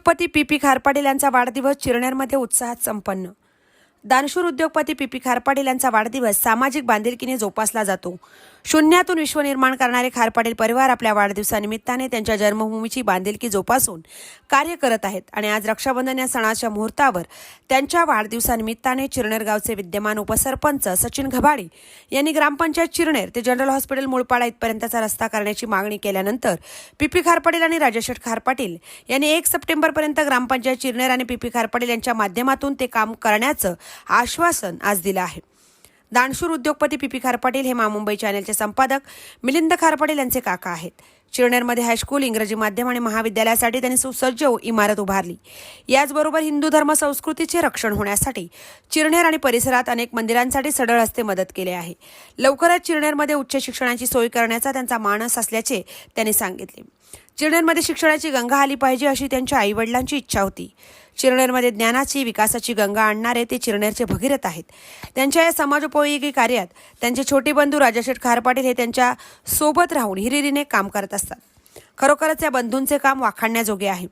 उद्योगपती पी.पी. खारपाटील यांचा वाढदिवस चिरनेरमध्ये उत्साहात संपन्न। दानशूर उद्योगपती पी.पी. खारपाटील यांचा वाढदिवस सामाजिक बांधिलकीने जोपासला जातो। शून्यातून विश्व निर्माण करणारे खारपाटील परिवार आपल्या वाढदिवसानिमित्ताने त्यांच्या जन्मभूमीची बांधिलकी जोपासून कार्य करत आहेत आणि आज रक्षाबंधन या सणाच्या मुहूर्तावर त्यांच्या वाढदिवसानिमित्ताने चिरनेर गावचे विद्यमान उपसरपंच सचिन घबाडी यांनी ग्रामपंचायत चिरनेर ते जनरल हॉस्पिटल मुळपाडा इथपर्यंतचा रस्ता करण्याची मागणी केल्यानंतर पी.पी. खारपाटील आणि राजशेठ खारपाटील यांनी 1 सप्टेंबरपर्यंत ग्रामपंचायत चिरनेर आणि पी.पी. खारपाटील यांच्या माध्यमातून ते काम करण्याचं आश्वासन आज दिलं आहे। दानशूर उद्योगपती पी.पी. खारपाटील हे मुंबई चॅनेलचे संपादक मिलिंद खारपाटील यांचे काका आहेत। चिरनेरमध्ये हायस्कूल, इंग्रजी माध्यम आणि महाविद्यालयासाठी त्यांनी सुसज्ज इमारत उभारली। याचबरोबर हिंदू धर्म संस्कृतीचे रक्षण होण्यासाठी चिरनेर आणि परिसरात अनेक मंदिरांसाठी सढळ हस्ते मदत केली आहे। लवकरच चिरनेरमध्ये उच्च शिक्षणाची सोय करण्याचा त्यांचा मानस असल्याचे त्यांनी सांगितले। चिरनेरमध्ये शिक्षणाची गंगा आली पाहिजे अशी त्यांच्या आईवडिलांची इच्छा होती। चिरनेरमध्ये ज्ञानाची, विकासाची गंगा आणणारे ते चिरनेरचे भगीरथ आहेत। त्यांच्या या समाजोपयोगी कार्यात त्यांचे छोटे बंधू राजशेठ खारपाटील हे त्यांच्या सोबत राहून हिरिरीने काम करत असतात। खरोखरच या बंधूंचे काम वाखाणण्याजोगे आहे।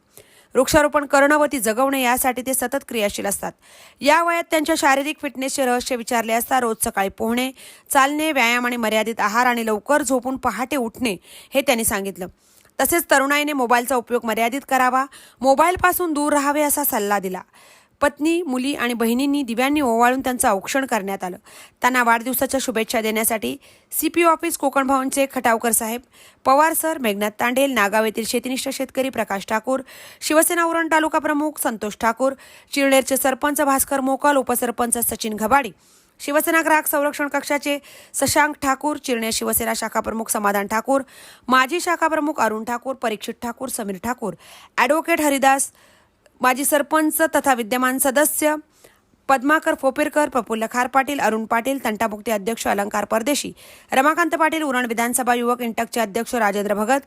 वृक्षारोपण करणं व ती जगवणे यासाठी ते सतत क्रियाशील असतात। या वयात त्यांच्या शारीरिक फिटनेसचे रहस्य विचारले असता रोज सकाळी पोहणे, चालणे, व्यायाम आणि मर्यादित आहार आणि लवकर झोपून पहाटे उठणे हे त्यांनी सांगितलं। तसेच तरुणाईने मोबाईलचा उपयोग मर्यादित करावा, मोबाईलपासून दूर राहावे असा सल्ला दिला। पत्नी, मुली आणि बहिणींनी दिव्यांनी ओवाळून त्यांचं औक्षण करण्यात आलं। त्यांना वाढदिवसाच्या शुभेच्छा देण्यासाठी सीपीओ ऑफिस कोकण भवनचे खटावकर साहेब, पवार सर, मेघनाथ तांडेल, नागाव येथील शेतीनिष्ठ शेतकरी प्रकाश ठाकूर, शिवसेना उरण तालुका प्रमुख संतोष ठाकूर, चिरनेरचे सरपंच भास्कर मोकल, उपसरपंच सचिन घबाडी, शिवसेना ग्राहक संरक्षण कक्षाचे शशांक ठाकूर, चिरनेर शिवसेना शाखा प्रमुख समाधान ठाकूर, माजी शाखा प्रमुख अरुण ठाकूर, परीक्षित ठाकूर, समीर ठाकूर, ॲडव्होकेट हरिदास, माजी सरपंच तथा विद्यमान सदस्य पद्माकर फोपेरकर, प्रफुल्ल खारपाटील, अरुण पाटील, तंटामुक्ती अध्यक्ष अलंकार परदेशी, रमाकांत पाटील, उरण विधानसभा युवक इंटकचे अध्यक्ष राजेंद्र भगत,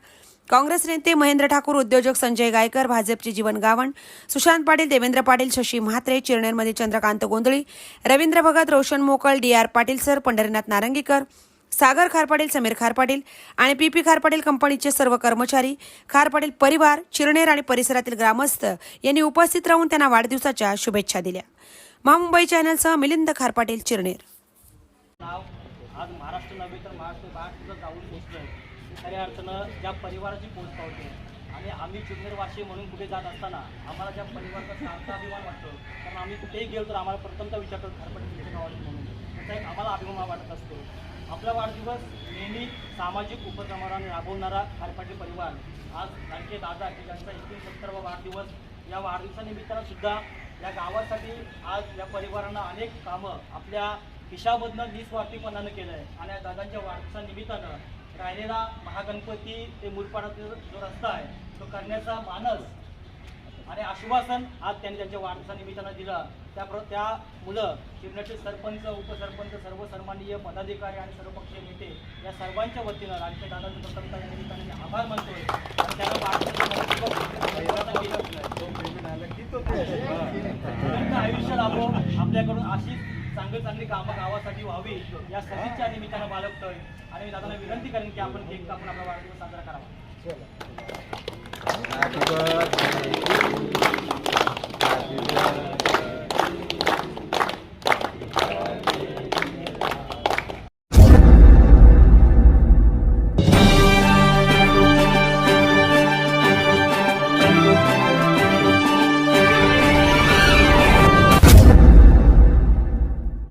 काँग्रेस नेते महेंद्र ठाकूर, उद्योजक संजय गायकर, भाजपचे जीवन गावण, सुशांत पाटील, देवेंद्र पाटील, शशी म्हात्रे, चिरनेरमध्ये चंद्रकांत गोंधळी, रवींद्र भगत, रोशन मोकल, डी.आर. पाटील सर, पंढरीनाथ नारंगीकर, सागर खारपाटील, समीर खारपाटील आणि पी.पी. खारपाटील कंपनीचे सर्व कर्मचारी, खारपाटील परिवार, चिरनेर आणि परिसरातील ग्रामस्थ यांनी उपस्थित राहून त्यांना वाढदिवसाच्या शुभेच्छा दिल्या। मुंबई चॅनलसह मिलिंद खारपाटील, चिरनेर। आज महाराष्ट्र नव्हे तर महाराष्ट्र जाऊन पोचलोय। खऱ्या अर्थानं ज्या परिवाराची पोच पावते आणि आम्ही चिरनेरवासी म्हणून कुठे जात असताना आम्हाला ज्या परिवाराचा सार्थ अभिमान वाटतो, कारण आम्ही कुठेही गेलो तर आम्हाला प्रथमतः विचारतो खारपाटील गावाची म्हणून, त्याचा एक आम्हाला अभिमान वाटत असतो। आपला वाढदिवस नेहमी सामाजिक उपक्रमांना राबवणारा खारपाटील परिवार आज लाडके दादा की ज्यांचा 69वा वाढदिवस, या वाढदिवसानिमित्तानं सुद्धा या गावासाठी आज या परिवारानं अनेक कामं आपल्या खिशामधनं निस्वार्थीपणानं केलं आहे आणि या दादांच्या वाढदिवसानिमित्तानं राहिलेला महागणपती ते मुळपाडाचा जो रस्ता आहे तो करण्याचा मानस आणि आश्वासन आज त्यांनी त्यांच्या वाढदिवसानिमित्तानं दिलं। त्या मुलं चिरनेरचे सरपंच, उपसरपंच, सर्व सन्माननीय पदाधिकारी आणि सर्वपक्षीय नेते या सर्वांच्या वतीनं राजकीय दादांच्या प्रथमतः या निमित्ताने आभार मानतोय आणि त्यांना आयुष्य लाभो, आपल्याकडून अशीच चांगली कामं गावासाठी व्हावी या सदिच्छा निमित्तानं बाळगतोय आणि मी दादांना विनंती करेन की आपण केक कापून आपला वाढदिवस साजरा करावा।